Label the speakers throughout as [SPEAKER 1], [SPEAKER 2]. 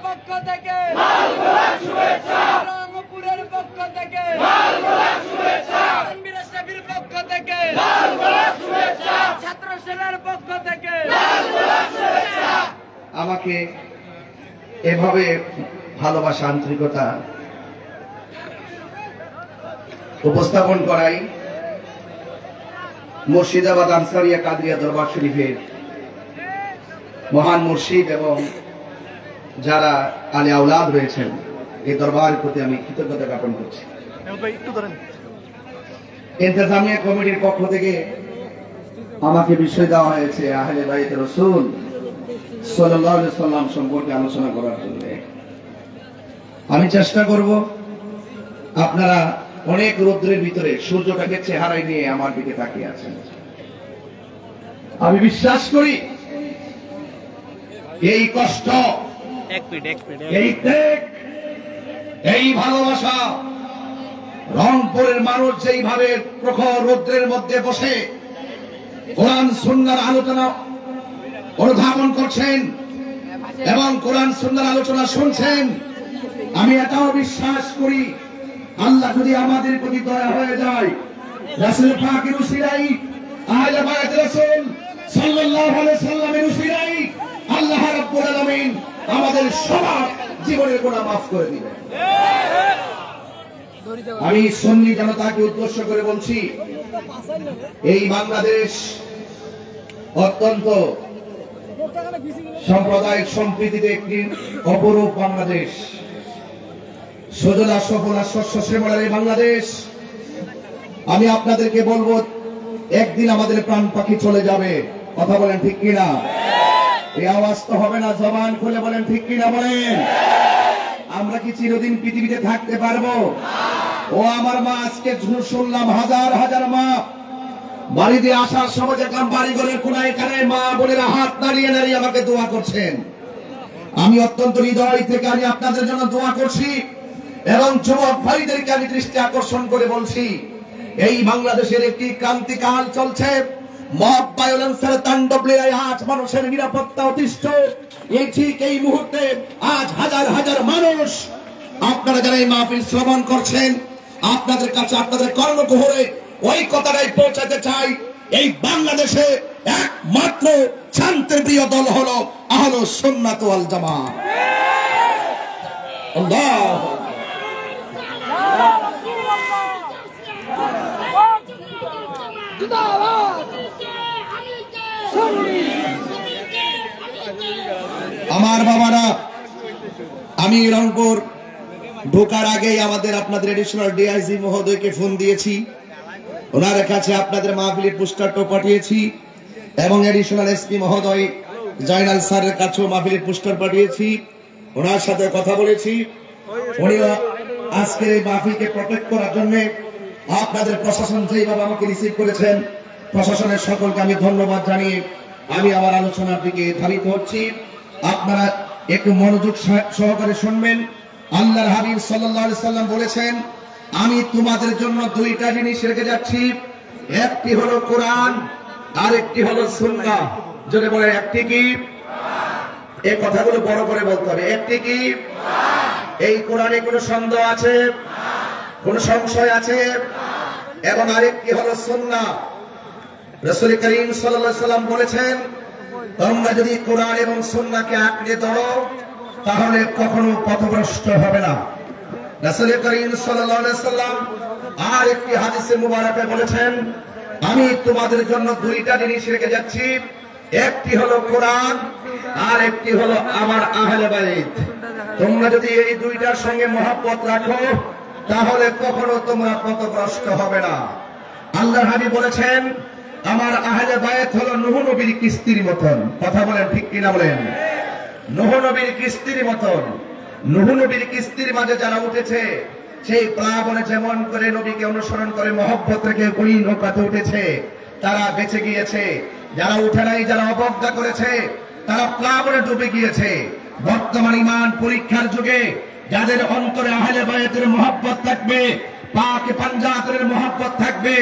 [SPEAKER 1] পক্ষ থেকে রংপুরের পক্ষ থেকে পক্ষ থেকে ছাত্র সেনার পক্ষ থেকে
[SPEAKER 2] আমাকে এভাবে ভালোবাসা আন্তরিকতা উপস্থাপন করাই মুর্শিদাবাদ আনসারিয়া কাদরিয়া দরবার শরীফের মহান মুর্শিদ এবং যারা আলে আওলাদ রয়েছেন এই দরবারের প্রতি আমি কৃতজ্ঞতা জ্ঞাপন করছি। ইন্তেজামিয়া কমিটির পক্ষ থেকে আমাকে বিষয় দেওয়া হয়েছে আহলে বাইত রাসূল সাল্লাল্লাহু আলাইহি সাল্লাম সম্পর্কে আলোচনা করার জন্য। আমি চেষ্টা করব, আপনারা অনেক রৌদ্রের ভিতরে সূর্যটাকে চেহারায় নিয়ে আমার দিকে তাকিয়ে আছেন। আমি বিশ্বাস করি এই কষ্ট, এই ত্যাগ, এই ভালোবাসা রংপুরের মানুষ যেইভাবে প্রখর রৌদ্রের মধ্যে বসে কোরআন সুন্নাহর আলোচনা অনুধাবন করছেন এবং কোরআন সুন্নাহর আলোচনা শুনছেন, আমি এটাও বিশ্বাস করি আল্লাহ যদি আমাদের প্রতি দয়া হয়ে যায়, রাসূল পাকের উসিলাই, আহলে বাইত রাসূল সাল্লাল্লাহু আলাইহি সাল্লামের উসিলাই আল্লাহ রাব্বুল আলামিন আমাদের সবার জীবনের গুনাহ মাফ করে দিবেন। আমি সুন্নি জনতাকে উদ্দেশ্য করে বলছি, এই বাংলাদেশ অত্যন্ত সাম্প্রদায়িক সম্প্রীতিতে একটি অপরূপ বাংলাদেশ, সজলা সফলা শস্য শ্যামলার এই বাংলাদেশ। আমি আপনাদেরকে বলবো, একদিন আমাদের প্রাণ পাখি চলে যাবে। কথা বলেন ঠিক কিনা? এই আওয়াজ তো হবে না, জবান খুলে বলেন ঠিক কিনা বলেন। আমরা কি চিরদিন পৃথিবীতে থাকতে পারবো? ও আমার মা, আজকে শুনলাম হাজার হাজার মা বাড়িতে আসার সময় দেখলাম বাড়ি ঘরের কোনায় কানায় মা বোনেরা হাত নাড়িয়ে নাড়িয়ে আমাকে দোয়া করছেন। আমি অত্যন্ত হৃদয় থেকে আমি আপনাদের জন্য দোয়া করছি এবং যুবক ভাইদেরকে আমি দৃষ্টি আকর্ষণ করে বলছি, এই বাংলাদেশের একটি ক্রান্তিকাল চলছে। মব ভায়োলেন্সের তাণ্ডব লীলায় আজ মানুষের নিরাপত্তা অতিষ্ঠ। এই ঠিক এই মুহূর্তে আজ হাজার হাজার মানুষ, আপনারা যারা এই মাহফিল শ্রবণ করছেন, আপনাদের কাছে আপনাদের কর্ণকুহরে ওই কথাটাই পৌঁছাতে চাই, এই বাংলাদেশে একমাত্র শান্তিপ্রিয় দল হলো আহলুস সুন্নাত ওয়াল জামাত। আল্লাহু আমার বাবারা, আমি রংপুর ঢোকার আগেই আপনাদের এডিশনাল ডিআইজি মহোদয়কে ফোন দিয়েছি, ওনার কাছে আপনাদের মাহফিলের পোস্টারটা পাঠিয়েছি এবং এডিশনাল এসপি মহোদয় জয়নাল স্যারের কাছেও মাহফিলের পোস্টার পাঠিয়েছি, ওনার সাথে কথা বলেছি। উনি আজকের এই মাহফিলকে প্রটেক্ট করার জন্য আপনাদের প্রশাসন যেভাবে আমাকে রিসিভ করেছেন, প্রশাসনের সকলকে আমি ধন্যবাদ জানিয়ে আমি আমার আলোচনার দিকে ধাবিত হচ্ছি। আপনারা একটু মনোযোগ সহকারে শুনবেন। আল্লাহর হাবিব সাল্লাল্লাহু আলাইহি সাল্লাম বলেছেন, আমি তোমাদের জন্য দুইটা জিনিস রেখে যাচ্ছি, একটি হলো কোরআন আর একটি হলো সুন্নাহ। যদি বলে একটি কি? এই কথাগুলো বড় করে বলতে হবে। একটি কি? এই কোরআনে কোনো সন্দেহ আছে? কোন সংশয় আছে? এবং আরেকটি হলো সুন্নাহ। রাসূল করিম সাল্লাল্লাহু আলাইহি সাল্লাম বলেছেন, তোমরা যদি কোরআন এবং সুন্নাহকে আঁকড়ে ধরো তাহলে কখনো পথভ্রষ্ট হবে না। রাসূল করিম সাল্লাল্লাহু আলাইহি সাল্লাম আর একটি হাদিসে মুবারাকে বলেছেন, আমি তোমাদের জন্য দুইটা জিনিস রেখে যাচ্ছি, একটি হলো কোরআন আর একটি হলো আমার আহলে বাইত। তোমরা যদি এই দুইটার সঙ্গে মহব্বত রাখো তাহলে কখনো তোমরা পথভ্রষ্ট হবে না। আল্লাহর হাবিব বলেছেন, আমার আহলে বাইত হলো নূহ নবীর কিস্তির মতন। কথা বলেন ঠিক কিনা বলেন? নূহ নবীর কিস্তির মতন। নূহ নবীর কিস্তির মাঝে যারা উঠেছে, সেই প্লাবনে যেমন করে নবীকে অনুসরণ করে মহব্বত রেখে ওই নৌকাতে উঠেছে, তারা বেঁচে গিয়েছে। যারা উঠে নাই, যারা অবজ্ঞা করেছে, তারা প্লাবনে ডুবে গিয়েছে। বর্তমান ঈমান পরীক্ষার যুগে যাদের অন্তরে আহলে বাইতের মহব্বত থাকবে, পাক পাঞ্জাতের মোহাব্বত থাকবে।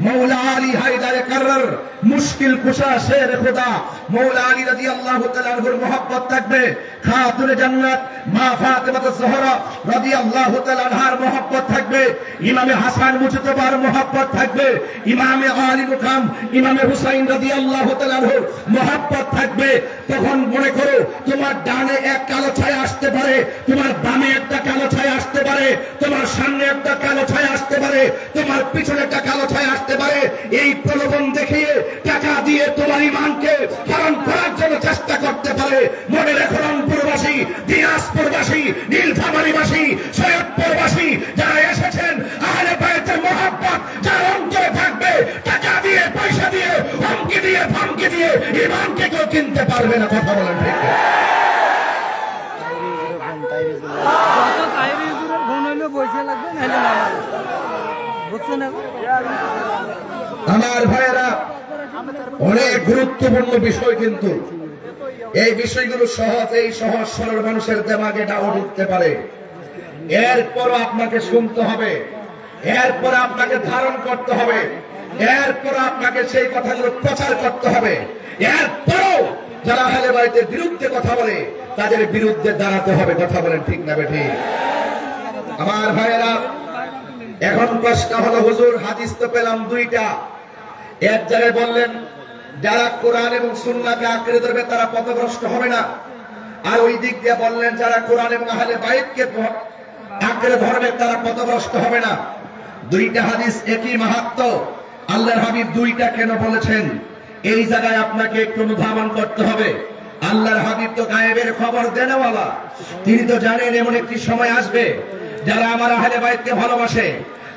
[SPEAKER 2] মৌলা আলী হায়দারে কারর মুশকিল কুশা শের খোদা মৌলা আলী রাদিয়াল্লাহু তাআলা আনহুর মোহাব্বত থাকবে। খাতুনে জান্নাত মা ফাতেমা জোহরা রাদিয়াল্লাহু তাআলা আনহার মোহাব্বত থাকবে। ইমামে হাসান মুজতবার মোহাব্বত থাকবে। ইমামে আলী মুকাম ইমামে হুসাইন রাদিয়াল্লাহু তাআলা আনহুর মোহাব্বত থাকবে। তখন মনে করো তোমার ডানে এক কালো ছায়া আসতে পারে, তোমার বামে একটা কালো ছায়া আসতে পারে, তোমার সামনে একটা কালো ছায়া আসতে পারে, তোমার পিছনে একটা কালো ছায়া আসতে পারে। এই প্রলোভন দেখিয়ে টাকা দিয়ে তোমার ইমানকে হরণ করার জন্য চেষ্টা করতে পারে। মনে রেখো রংপুরবাসী, দিনাজপুরবাসী, নীলফামারীবাসী, সৈয়দপুরবাসী যারা এসেছেন, আহলে বায়তের মোহাব্বত যার অন্তরে থাকবে, টাকা দিয়ে পয়সা দিয়ে হুমকি দিয়ে ফামকি দিয়ে ইমানকে কেউ কিনতে পারবে না। কথা বলেন ঠিক? আমার ভাইয়েরা, অনেক গুরুত্বপূর্ণ বিষয়, কিন্তু এই বিষয়গুলো সহজ সরল মানুষের দেমাগে ডাউট উঠতে পারে। এরপরও আপনাকে শুনতে হবে, এরপর আপনাকে ধারণ করতে হবে, এরপর আপনাকে সেই কথাগুলো প্রচার করতে হবে। এরপরও যারা আহলে বাইতের বিরুদ্ধে কথা বলে তাদের বিরুদ্ধে দাঁড়াতে হবে। কথা বলেন ঠিক না বেঠিক? আমার ভাইয়েরা, এখন প্রশ্ন হলো, হুজুর হাদিস তো পেলাম দুইটা, এক জায়গায় বললেন যারা কোরআন এবং সুন্নাহকে আঁকড়ে ধরবে তারা পথভ্রষ্ট হবে না, আর ওই দিক দিয়ে বললেন যারা কোরআন এবং আহলে বাইতকে আঁকড়ে ধরবে তারা পথভ্রষ্ট হবে না। দুইটা হাদিস একই মাহাত্ম্য, আল্লাহর হাবিব দুইটা কেন বলেছেন এই জায়গায় আপনাকে একটু অনুধাবন করতে হবে। আল্লাহর হাবিব তো গায়েবের খবর দেনেওয়ালা, তিনি তো জানেন এমন একটি সময় আসবে যারা আমার আহলে বাইতকে ভালোবাসে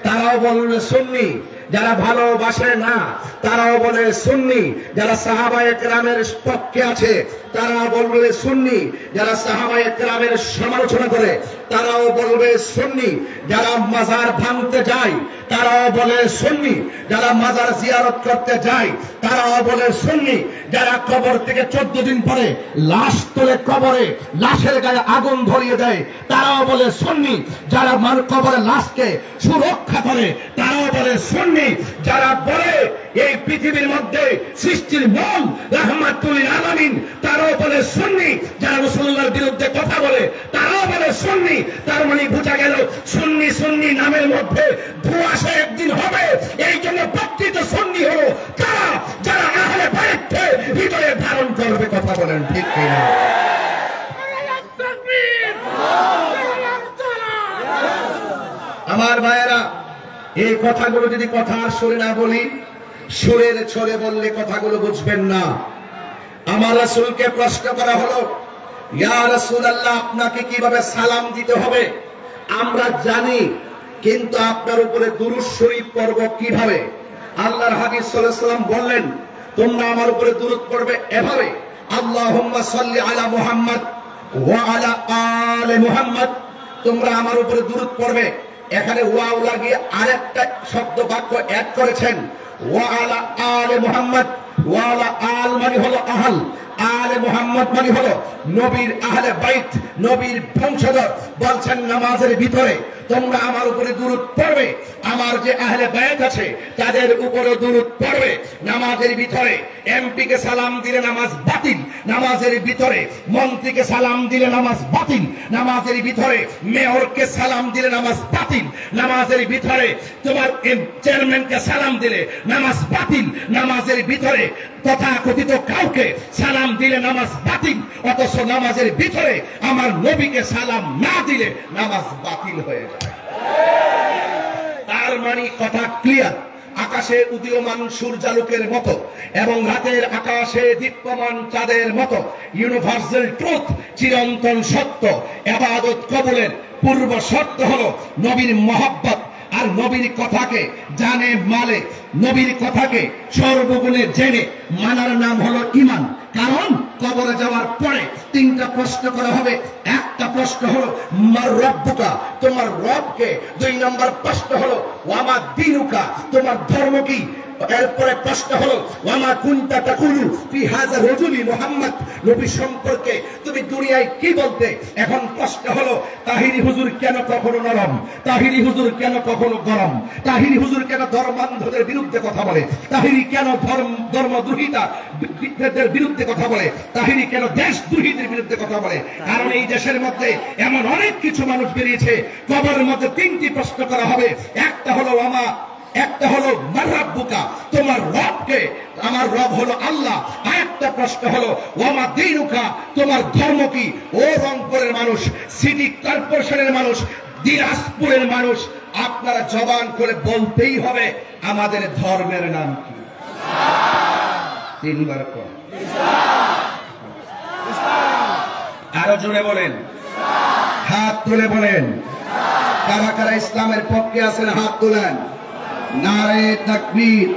[SPEAKER 2] তারাও বলবে সুন্নি, যারা ভালোবাসে না তারাও বলে সুন্নি, যারা সাহাবায়ে কেরামের পক্ষে আছে তারাও বলবে সুন্নি, যারা সাহাবায়ে কেরামের সমালোচনা করে তারাও বলবে সুন্নি, যারা মাজার ভাঙতে যায় তারাও বলে সুন্নি, যারা মাজার জিয়ারত করতে যায় তারাও বলে সুন্নি, যারা কবর থেকে 14 দিন পরে লাশ তোলে কবরে লাশের গায়ে আগুন ধরিয়ে দেয় তারাও বলে সুন্নি, যারা কবরে লাশকে সুরক্ষা করে তারাও বলে সুন্নি, যারা বলে এই পৃথিবীর মধ্যে সৃষ্টির মূল রাহমাতুল আলামিন তারাও বলে সুন্নি, যারা রাসূলুল্লাহর বিরুদ্ধে কথা বলে তারাও বলে সুন্নি। তার মানে বোঝা গেল সুন্নি সুন্নি নামের মধ্যে ধোঁয়াশা একদিন হবে। এই জন্য প্রকৃত সুন্নি হলো তারা যারা আহলে বাইতকে হৃদয়ে ধারণ করবে। কথা বলেন ঠিক কিনা? আমার ভাইয়েরা, এই কথাগুলো যদি কথার সুরে না বলি, সুরের ছড়ে বললে কথাগুলো বুঝবেন না। আমার রাসূলকে প্রশ্ন করা হলো, ইয়া রাসূলুল্লাহ আপনাকে কিভাবে সালাম দিতে হবে আমরা জানি, কিন্তু আপনার উপরে দুরূদ শরীফ পড়ব কিভাবে? আল্লাহর হাবিব সাল্লাল্লাহু আলাইহি ওয়াসাল্লাম বললেন তোমরা আমার উপরে দুরূদ পড়বে এভাবে, আল্লাহুম্মা সাল্লি আলা মুহাম্মদ ওয়া আলা আলি মুহাম্মদ। তোমরা আমার উপরে দুরূদ পড়বে, এখানে ওয়াও লাগিয়ে আরেকটা শব্দ বাক্য অ্যাড করেছেন, ওয়া আলা আলি মুহাম্মদ। ওয়া আলা আল মানে হলো আহল, আলে মুহাম্মদ মানে হলো নবীর আহলে বাইত, নবীর বংশধর। বলছেন নামাজের ভিতরে তোমরা আমার উপরে দুরূদ পড়বে, আমার যে আহলে বাইত আছে তাদের উপরে দুরূদ পড়বে। নামাজের ভিতরে এমপি কে সালাম দিলে নামাজ বাতিল, নামাজের ভিতরে মন্ত্রীকে সালাম দিলে নামাজ বাতিল, নামাজের ভিতরে মেয়রকে সালাম দিলে নামাজ বাতিল, নামাজের ভিতরে তোমার চেয়ারম্যানকে সালাম দিলে নামাজ বাতিল, নামাজের ভিতরে তথাকথিত কাউকে সালাম দিলে নামাজ বাতিল। অথচ নামাজের ভিতরে আমার নবীকে সালাম না দিলে নামাজ বাতিল হয়ে যায়। তার মানে কথা ক্লিয়ার, আকাশে উদীয়মান সূর্যালোকের মতো এবং রাতের আকাশে দীপ্যমান চাঁদের মতো ইউনিভার্সাল ট্রুথ, চিরন্তন সত্য। ইবাদত কবুলের পূর্ব শর্ত হলো নবীর মহব্বত, আর নবীর কথাকে জানে মানে, নবীর কথাকে সর্বগুণে জেনে মানার নাম হলো ঈমান। কারণ কবরে যাওয়ার পরে 3টা প্রশ্ন করা হবে। একটা প্রশ্ন হলো মার রব্বুকা, তোমার রবকে। 2 নম্বর প্রশ্ন হলো ওয়ামা দীনুকা, তোমার ধর্ম কি। এরপরে প্রশ্ন হলো ওয়ামা কুনতা তাকুলু ফি হাযা রাজুলি মুহাম্মদ, নবী সম্পর্কে তুমি দুনিয়ায় কি বলতে। এখন প্রশ্ন হলো তাহিরি হুজুর কেন কখনো নরম, তাহিরি হুজুর কেন কখনো গরম, তাহিরি হুজুর কেন ধর্মান্ধদের বিরুদ্ধে কথা বলে, তাহিরি কেন ধর্মদ্রোহিতাদের বিরুদ্ধে কথা বলে, তাহিরি কেন দেশদ্রোহীদের বিরুদ্ধে কথা বলে। কারণ এই দেশের মধ্যে এমন অনেক কিছু মানুষ বেরিয়েছে, কবরের মধ্যে তিনটি প্রশ্ন করা হবে। একটা হলো মাররাব্বুকা, তোমার রবকে, আমার রব হলো আল্লাহ। আরেকটা প্রশ্ন হলো ওয়ামা দীনুকা, তোমার ধর্ম কি। ও রংপুরের মানুষ, সিটি কর্পোরেশনের মানুষ, দিনাজপুরের মানুষ, আপনারা জবান করে বলতেই হবে আমাদের ধর্মের নাম কি। তিনবার কর, আরো জোরে বলেন, হাত তুলে বলেন। কারা কারা ইসলামের পক্ষে আছেন হাত তুলেন। নারে তাকবীর,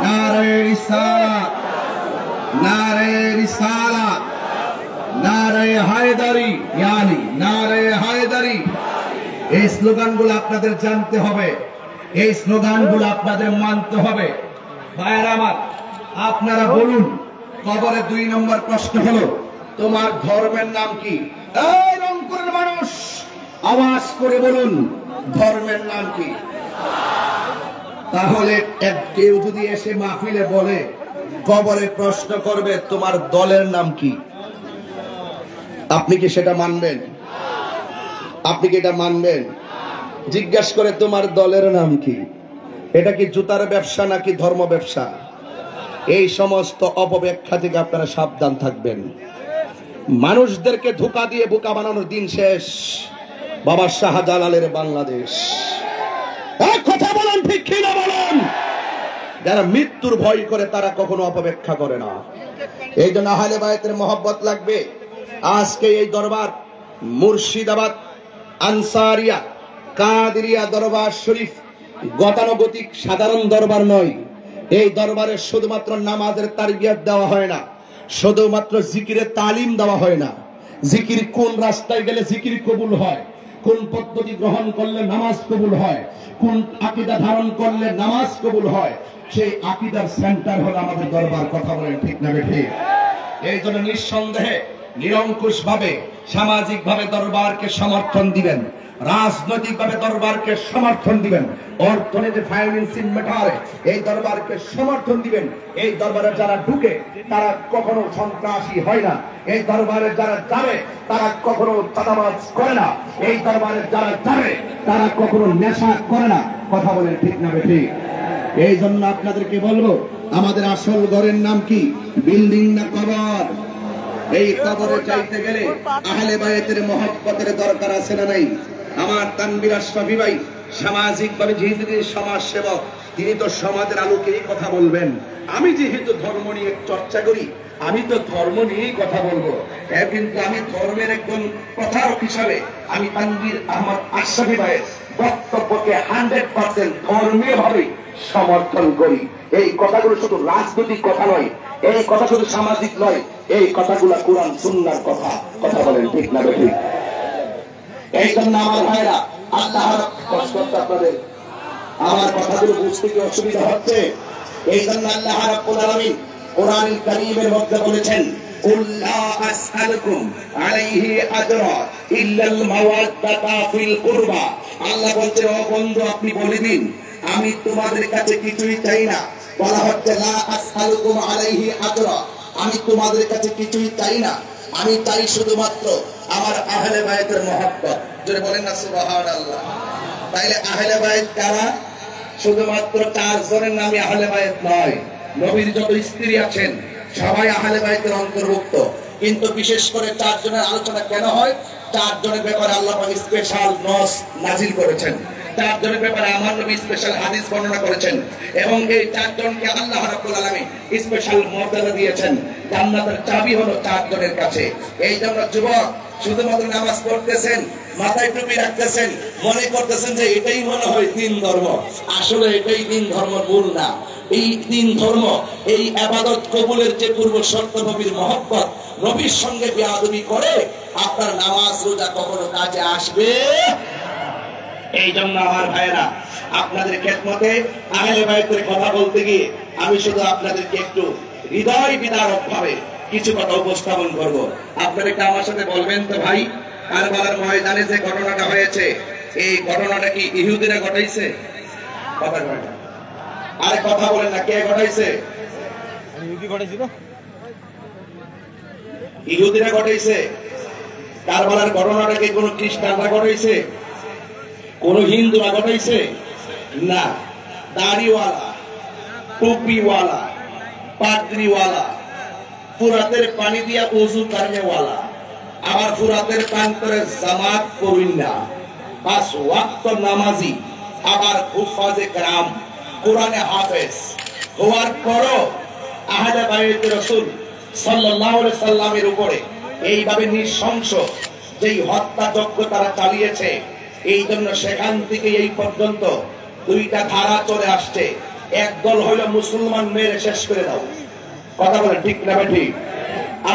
[SPEAKER 2] নারে রিসালাত, নারে রিসালাত, নারে হায়দারি, ইয়ানি নারে হায়দারি। এই স্লোগানগুলো আপনাদের জানতে হবে, এই স্লোগানগুলো আপনাদের মানতে হবে। ভাইয়েরা আমার, আপনারা বলুন, কবরে 2 নম্বর প্রশ্ন হলো তোমার ধর্মের নাম কি। এই রংপুরের মানুষ আওয়াজ করে বলুন ধর্মের নাম কি। তাহলে কেউ যদি এসে মাহফিলে বলে কবরে প্রশ্ন করবে তোমার দলের নাম কি, আপনি কি সেটা মানবেন? আপনি কি এটা মানবেন? জিজ্ঞাসা করে তোমার দলের নাম কি, এটা কি জুতার ব্যবসা নাকি ধর্ম ব্যবসা? এই সমস্ত অপব্যাখ্যা থেকে আপনারা সাবধান থাকবেন। মানুষদেরকে ধোঁকা দিয়ে বোকা বানানোর দিন শেষ। বাবা শাহজালালের বাংলাদেশ। এক কথা বলেন, ঠিক কি না বলেন? যারা মৃত্যুর ভয় করে তারা কখনো অপব্যাখ্যা করে না। এই জন্য আহলে বায়তের মহব্বত লাগবে। আজকে এই দরবার মুর্শিদাবাদ আনসারিয়া কাদেরিয়া দরবার শরীফ গতানুগতিক সাধারণ দরবার নয়। এই দরবারে শুধুমাত্র নামাজের তারবিয়াত দেওয়া হয় না, শুধুমাত্র জিকিরের তালিম দেওয়া হয় না। জিকির কোন রাস্তায় গেলে জিকির কবুল হয়, কোন পদ্ধতি গ্রহণ করলে নামাজ কবুল হয়, কোন আকীদা ধারণ করলে নামাজ কবুল হয়, সেই আকীদার সেন্টার হলো আমাদের দরবার। কথা বলেন ঠিক না বেঠিক? এই জন্য নিঃসন্দেহে নিরঙ্কুশ ভাবে সামাজিক ভাবে দরবারকে সমর্থন দিবেন, রাজনৈতিক ভাবে দরবারকে সমর্থন দিবেন, অর্থনীতি ফাইন্যান্সিং ম্যাটারে এই দরবারকে সমর্থন দিবেন। এই দরবারে যারা ঢুকে তারা কখনো সন্ত্রাসী হয় না, এই দরবারে যারা যাবে তারা কখনো চাঁদাবাজ করে না, এই দরবারে যারা যাবে তারা কখনো নেশা করে না। কথা বলেন ঠিক না বেঠিক? এই জন্য আপনাদেরকে বলবো আমাদের আসল ঘরের নাম কি, বিল্ডিং না কবর? এই কবরে চাইতে গেলে আহলে বায়তের মহব্বতের দরকার আছে না নাই? আমার তানভীর আশরাফী ভাই সামাজিক ভাবে যেহেতু সমাজ সেবক, তিনি তো সমাজের আলোকেই কথা বলবেন। আমি যেহেতু ধর্ম নিয়ে চর্চা করি, আমি তো ধর্ম নিয়েই কথা বলবো। কিন্তু আমি ধর্মের একজন প্রচারক হিসাবে আমি তানভীর আহমদ আশরাফী ভাইয়ের বক্তব্যকে 100% ধর্মীয় ভাবে সমর্থন করি। এই কথাগুলো শুধু রাজনৈতিক কথা নয়, এই কথা শুধু সামাজিক নয়, এই কথাগুলো কোরআন সুন্নাহর কথা। কথা বলেন ঠিক না বেঠিক? এই জন্য আমার ভাইরা, আল্লাহর কষ্ট আপনাদের আমার কথাগুলো বুঝতে কি অসুবিধা হচ্ছে? এই জন্য আল্লাহ রাব্বুল আলামিন কোরআনুল কারীমের মধ্যে বলেছেন, কুল লা আসআলুকুম আলাইহি আজরা ইল্লাল মাওয়াদ্দাতা ফিল কুরবা। আল্লাহ বলছেন, ও বন্ধু আপনি বলে দিন আমি তোমাদের কাছে কিছুই চাই না। বলা হচ্ছে লা আসআলুকুম আলাইহি আজরা, আমি তোমাদের কাছে কিছুই চাই না, আমি চাই শুধুমাত্র আমার আহলে বায়তের মহব্বত। যদি বলেন না সুবহানাল্লাহ। তাইলে আহলে বায়ত কারা? শুধুমাত্র 4 জনের নামে আহলে বায়ত নয়, নবীর যত স্ত্রী আছেন সবাই আহলে বায়তের অন্তর্ভুক্ত। কিন্তু বিশেষ করে 4 জনের আলোচনা কেন হয়? 4 জনের ব্যাপারে আল্লাহ পাক স্পেশাল নস নাজিল করেছেন, 4 জনের ব্যাপারে আমার নবী স্পেশাল হাদিস বর্ণনা করেছেন, এবং এই 4 জনকে আল্লাহ রাব্বুল আলামিন স্পেশাল মর্যাদা দিয়েছেন। জান্নাতের চাবি হলো 4 জনের কাছে। এই জন্য যুবক শুধুমাত্র নামাজ পড়তেছেন, মাথায় টুপি রাখতেছেন, মনে করতেছেন যে এটাই মনে হয় দিন ধর্ম। আসলে এটাই দিন ধর্মের মূল না। এই দিন ধর্ম, এই ইবাদত কবুলের যে পূর্ব শর্ত নবীর মহব্বত, নবীর সঙ্গে বেয়াদবি করে আপনার নামাজ রোজা কখনো কাজে আসবে। এই জন্য আমার ভাইয়েরা, আপনাদের খেদমতে আহলে বাইতের কথা বলতে গিয়ে আমি শুধু আপনাদেরকে একটু হৃদয় বিদারক ভাবে কিছু কথা উপস্থাপন করব। আপনারা কি আমার সাথে বলবেন তো ভাই, কারবালার ময়দানে যে ঘটনাটা হয়েছে, এই ঘটনাটা কি ইহুদিরা ঘটাইছে? কথা বলেন, আরে কথা বলেন না, কে ঘটাইছে? ইহুদিরা ঘটাইছে। কারবালার ঘটনাটা কি কোন খ্রিস্টানরা ঘটাইছে? কোন হিন্দুরা ঘটাইছে? না, দাড়িওয়ালা, টুপিওয়ালা, পাগড়িওয়ালা, ফুরাতের পানি দিয়া ওযু করনেওয়ালা, আবার ফুরাতের প্রান্তরে জামাত করেন না, 5 ওয়াক্ত নামাজি, আবার হুফাজে কেরাম, কোরআনে হাফেজ হওয়ার পরও আহলে বাইত রাসূল সাল্লাল্লাহু আলাইহি সাল্লামের উপরে এইভাবে নৃশংস যেই হত্যাযজ্ঞ তারা চালিয়েছে, এই জন্য সেখান থেকে এই পর্যন্ত 2টা ধারা চলে আসছে। একদল হইল মুসলমান মেরে শেষ করে দাও। কথা বলেন ঠিক না ঠিক?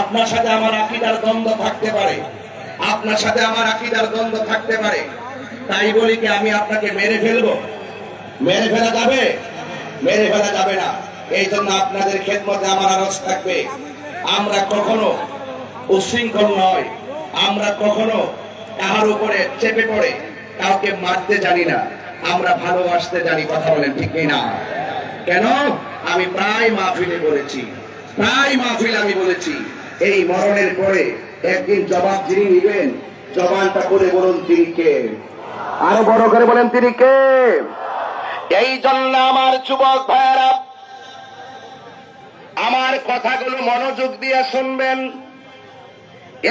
[SPEAKER 2] আপনার সাথে আমার আকীদার দ্বন্দ্ব থাকতে পারে, আপনার সাথে আমার আকীদার দ্বন্দ্ব থাকতে পারে, তাই বলি কি আমি আপনাকে মেরে ফেলবো? মেরে ফেলা যাবে? মেরে ফেলা যাবে না। এই জন্য আপনাদের খেদমতে আমার আরজ থাকবে, আমরা কখনো উশৃঙ্খল নয়, আমরা কখনো কাহার উপরে চেপে পড়ে কাউকে মারতে জানি না, আমরা ভালোবাসতে জানি। কথা বলেন ঠিক না? কেন? আমি প্রায় মাহফিলে বলেছি, প্রায় মাহফিল আমি বলেছি, এই মরণের পরে একদিন জবাব যিনি নিবেন, জবানটা করে বলুন তিনি কে? আরো বড় করে বলেন তিনি কে? এই জন্য আমার যুবক ভাইয়েরা, আমার কথাগুলো মনোযোগ দিয়ে শুনবেন।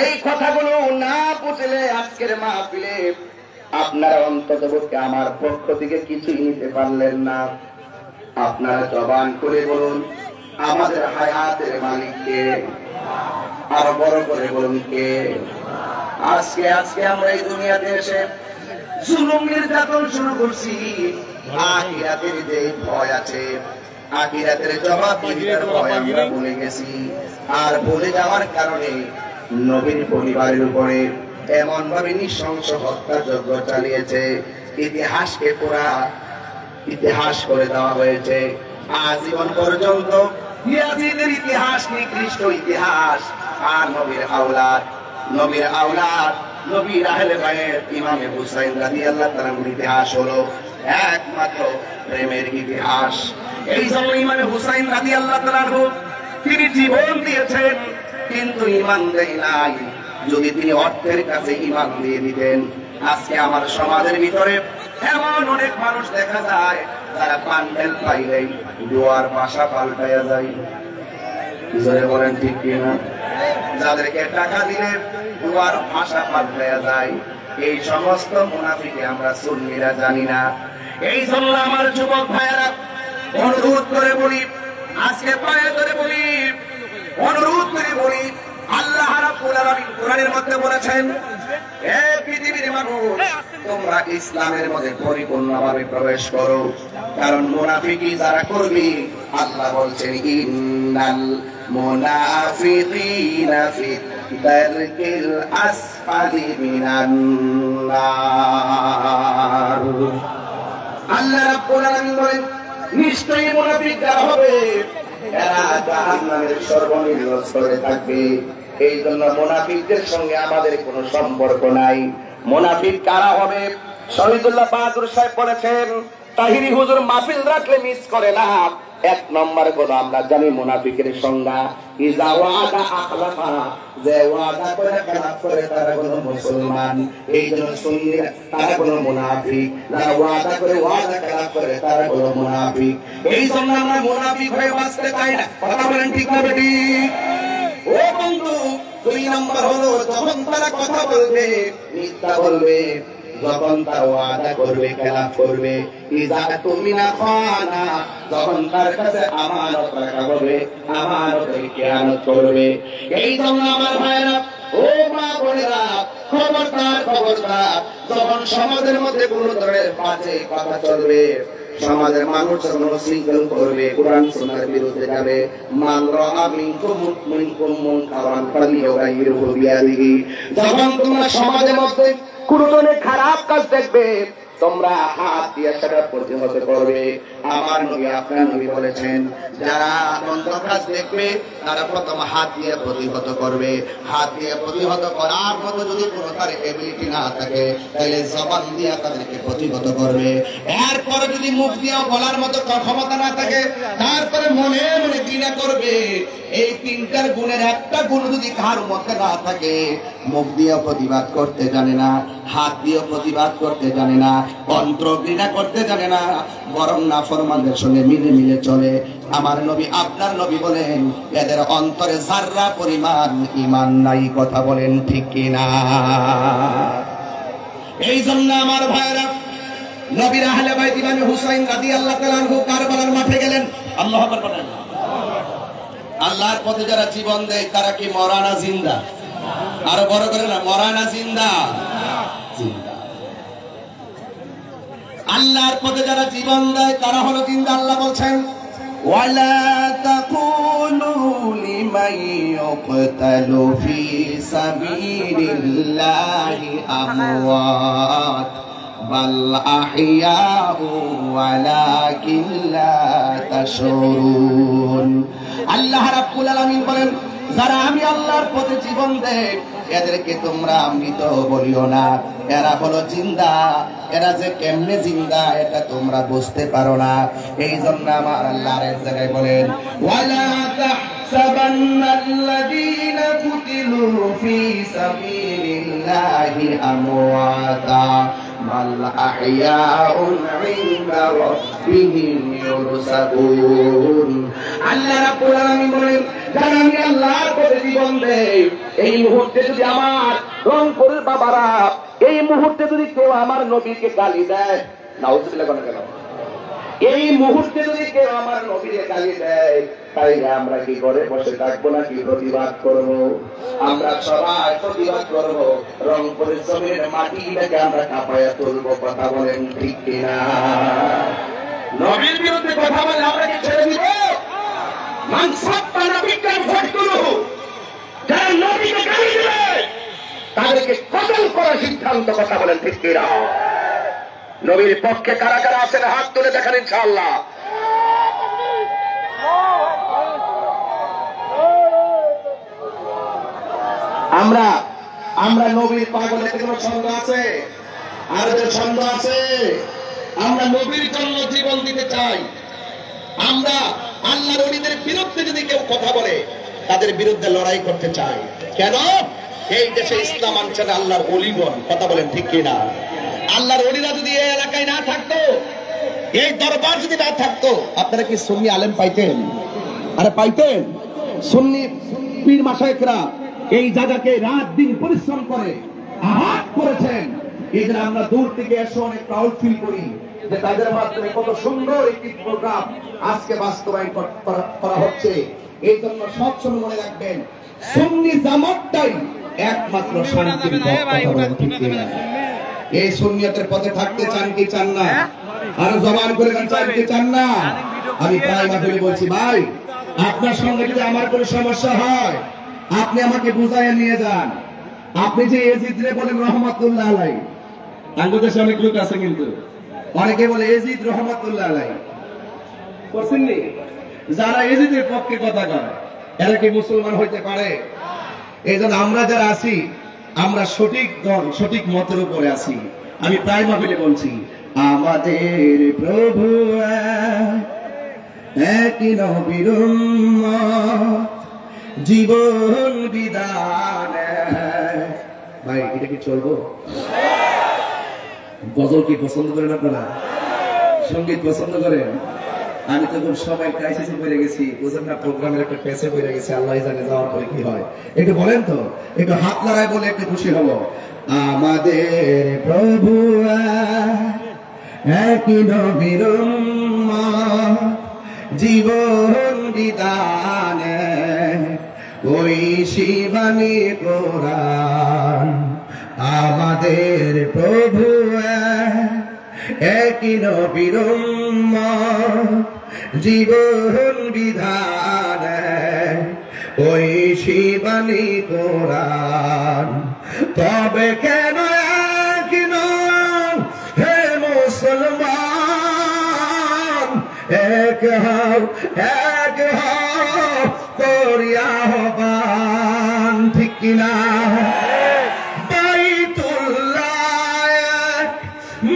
[SPEAKER 2] এই কথাগুলো না বুঝলে আজকের মাহফিলে আপনারা অন্ততপক্ষে আমার পক্ষ থেকে কিছুই নিতে পারলেন না। আপনারা জবান করে বলুন আমাদের হায়াতের মালিক কে? আরো বড় করে বলুন কে? আজকে আমরা এই দুনিয়াতে এসে জুলুম নির্যাতন শুরু করছি, আখিরাতের যে ভয় আছে, আখিরাতের জবাবদিহিতার ভয় আমরা ভুলে গেছি। আর ভুলে যাওয়ার কারণে নবীর পরিবারের উপরে এমন ভাবে নৃশংস হত্যাযজ্ঞ চালিয়েছে, ইতিহাসকে পুরা ইতিহাস করে দেওয়া হয়েছে। আজীবন পর্যন্ত ইয়াজিদের ইতিহাস নিকৃষ্ট ইতিহাস। আর নবীর আওলাদ নবীর আহলে বাইত ইমামে হুসাইন রাদিয়াল্লাহু তাআলার ইতিহাস হলো একমাত্র প্রেমের ইতিহাস। এই জন্য ইমামে হুসাইন রাদিয়াল্লাহু তাআলা তিনি জীবন দিয়েছেন, কিন্তু ঈমান দেয় নাই। যদি তিনি অর্থের কাছে ঈমান দিয়ে দিতেন, আজকে আমার সমাজের ভিতরে এমন অনেক মানুষ দেখা যায় যারা পান্ডেল পাইলেই দুয়ার ভাষা পাল্টাইয়া যায়। জোরে বলেন ঠিক কিনা? যাদেরকে টাকা দিলে দুয়ার ভাষা পাল্টাইয়া যায়, এই সমস্ত মুনাফিকে আমরা সুন্নিরা জানি না। এই জন্য আমার যুবক ভাইয়েরা অনুরোধ করে বলি, আজকে পায়ে ধরে বলি, অনুরোধ করে বলি, আল্লাহ রাব্বুল আলামিন কোরআনের মধ্যে বলেছেন, হে পৃথিবীর মানুষ, তোমরা ইসলামের মধ্যে পরিপূর্ণভাবে প্রবেশ করো। কারণ মুনাফিকি যারা করবে, আল্লাহ বলছেন ইন্নাল মুনাফিকিনা ফি দারকিল আসফালি মিনান নার। আল্লাহ রাব্বুল আলামিন বলেন, নিশ্চয়ই মুনাফিক যারা হবে এরা জাহান্নামের সর্বনিম্ন স্তরে থাকবে। এই জন্য মুনাফিকদের সঙ্গে আমাদের কোনো সম্পর্ক নাই। মুনাফিক কারা হবে? শহীদুল্লাহ বাহাদুর সাহেব বলেছেন, তাহিরি হুজুর মাহফিল রাখলে মিস করে না। 1 নম্বর হলো আমরা জানি মুনাফিকের সংজ্ঞা, ইজা ওয়াদা আখলাফা, যে ওয়াদা করে খেলাফ করে তারা কোনো মুসলমান। এই জন্য সুন্নিরা তারা কোনো মুনাফিক, যারা ওয়াদা করে ওয়াদা খেলাফ করে তারা কোনো মুনাফিক। এই জন্য আমরা মুনাফিক হয়ে বাঁচতে চাই না। কথা বলেন ঠিক না বেটি? ও বন্ধু, 2 নম্বর হলো যখন তারা কথা বলবে মিথ্যা বলবে, যখন তার ওয়াদা করবে খেলাফ করবে। ইজা তুমিনা খানা, যখন তার কাছে আমানত রাখা হবে আমানতের খেয়ানত করবে। এই জন্য আমার ভাইরা, ও মা বোনেরা, খবরদার, যখন সমাজের মধ্যে কোনো ধরনের বাজে কথা চলবে, সমাজের মানুষ যখন শৃঙ্খল করবে, কোরআন সুন্নাহর বিরুদ্ধে যাবে, মান রাআ মিনকুম মুনকারান ফালিয়ুগাইয়িরহু বিয়াদিহি, যখন তোমরা সমাজের মধ্যে কোন ধরনের খারাপ কাজ দেখবে, তোমরা হাত দিয়ে সেটা প্রতিহত করবে। আমার নবী আপনার নবী বলেছেন যারা মন্দ কাজ দেখবে তারা প্রথম হাত দিয়ে প্রতিহত করবে। হাত দিয়ে প্রতিহত করার মতো যদি কোনো তার এবিলিটি না থাকে তাহলে জবান দিয়ে তাদেরকে প্রতিহত করবে। এরপরে যদি মুখ দিয়ে বলার মতো ক্ষমতা না থাকে তারপরে মনে মনে ঘৃণা করবে। এই তিনটার গুণের একটা গুণ যদি কার মধ্যে না থাকে, মুখ দিয়ে প্রতিবাদ করতে জানে না, হাত দিয়ে প্রতিবাদ করতে জানে না, অন্তর ঘৃণা করতে জানে না, বরং নাফরমানদের সঙ্গে মিলে মিলে চলে, আমার নবী আপনার নবী বলেন এদের অন্তরে যাররা পরিমাণ ঈমান নাই। কথা বলেন ঠিক কিনা? এই জন্য আমার ভাইরা নবীর আহলে বাইত ইমাম হুসাইন রাদিয়াল্লাহু তাআলা আনহু কারবালার মাঠে গেলেন। আল্লাহু আকবার বলেন। আল্লাহর পথে যারা জীবন দেয় তারা কি মরা না জিন্দা? আরো বড় করে না, মরা না জিন্দা? জিন্দা। আল্লাহর পথে যারা জীবন দেয় তারা হলো জিন্দা। আল্লাহ বলছেন ওয়ালা তাকুলু লিমান ইউকতালু ফি সাবিলিল্লাহি আমওয়াত বাল আহইয়াউ ওয়ালাকিন লা তাশউরুন। আল্লাহ রাব্বুল আলামিন বলেন যারা আমি আল্লাহর পথে জীবন দেয় এদেরকে তোমরা মৃত বলিও না, এরা হলো জিন্দা। এরা যে কেমনে জিন্দা এটা তোমরা বুঝতে পারো না। এই জন্য আমার আল্লাহর এক জায়গায় বলেন ওয়ালা তাহসাবান্নাল্লাযীনা কুতিলু ফি সাবিলিল্লাহি আমওয়াতা বাল আহইয়াউন ইনদা রাব্বিহিম ইউরসাকুন। আল্লাহ রাব্বুল আলামিন বলেন যারা আমি আল্লাহর পথে জীবন দেই, এই মুহূর্তে যদি আমার রংপুরের বাবারা এই মুহূর্তে যদি কেউ আমার নবীকে গালি দেয়, নাউজুবিল্লাহ কেন, এই মুহূর্তে যদি কেউ আমার নবীকে গালি দেয় তাইলে আমরা কি করে বসে থাকবো নাকি প্রতিবাদ করব? আমরা সবাই প্রতিবাদ করব। রংপুরের জমিনের মাটিটাকে আমরা কাঁপায়া তুলবো। কথা বলেন ঠিক কিনা? নবীর বিরুদ্ধে কথা বলে আমরা কি ছেড়ে দিব? মান সাব্বা নবিয়্যান ফাকতুলুহু। যারা নবীকে গালি দিবে তাদেরকে কতল করার সিদ্ধান্ত। কথা বলেন ঠিক কিনা? নবীর পক্ষে কারা কারা আছেন হাত তুলে দেখান ইনশাআল্লাহ। আমরা আমরা নবীর পাগলের কোনো ছন্দ আছে? আর যে ছন্দ আছে, আমরা নবীর জন্য জীবন দিতে চাই। আমরা আল্লাহর ওলিদের বিরুদ্ধে যদি কেউ কথা বলে তাদের বিরুদ্ধে লড়াই করতে চাই। কেন? এই দেশে ইসলাম আনছে না আল্লাহর ওলিগণ। কথা বলেন ঠিক কিনা? আল্লাহর ওলিরা যদি এই এলাকায় না থাকতো, এই দরবার যদি না থাকতো, আপনারা কি সুন্নি আলেম পাইতেন? আরে পাইতেন? সুন্নি পীর মাশায়েখরা এই জায়গাকে রাত দিন পরিশ্রম করে আহাত করেছেন। এই জন্য আমরা দূর থেকে এসে অনেক প্রাউড ফিল করি যে তাদের মাধ্যমে কত সুন্দর একটি প্রোগ্রাম আজকে বাস্তবায়ন করা হচ্ছে। এই জন্য সবসময় মনে রাখবেন সুন্নি জামাতটাই একমাত্র শান্তির পথ। এই সুন্নিয়তের পথে থাকতে চান কি চান না? আর জবান করে চান কি চান না? আমি প্রায় মাত্রই বলছি ভাই, আপনার সঙ্গে যদি আমার কোনো সমস্যা হয় আপনি আমাকে বুঝাইয়া নিয়ে যান। আপনি যে এজিদ রে বলেন রহমাতুল্লাহ আলাইহি, বাংলাদেশে অনেক লোক আছে কিন্তু অনেকে বলে এজিদ রহমাতুল্লাহ আলাইহি করছেননি। যারা এজিদের পক্ষে কথা কয় এরা কি মুসলমান হইতে পারে? এই জন্য আমরা যারা আছি আমরা সঠিক দল সঠিক মতের উপরে আছি। আমি প্রায় মাহফিলে বলছি আমাদের প্রভু একই নবীর উম্মত জীবন বিধান। ভাই এটা কি চলবো? গজল কি পছন্দ করেন আপনারা? সঙ্গীত পছন্দ করেন? আমি তো খুব সবাই ক্রাইসিসে পড়ে গেছি, বুঝেন না, প্রোগ্রামের একটা পেছে পড়ে গেছে, আল্লাহ জানে যাওয়ার পরে কি হয়। একটু বলেন তো, একটু হাত লড়াই বলে একটু খুশি হব। আমাদের প্রভু একই নবীর উম্মত জীবন বিধান ওই শিবানী কোরআন। আমাদের প্রভু একই নবীর উম্মত জীবন বিধান ওই শিবানী কোরআন। তবে কেন একই নয় হে হও করিয়া হবান, ঠিক কিনা? বাইতুল্লাহ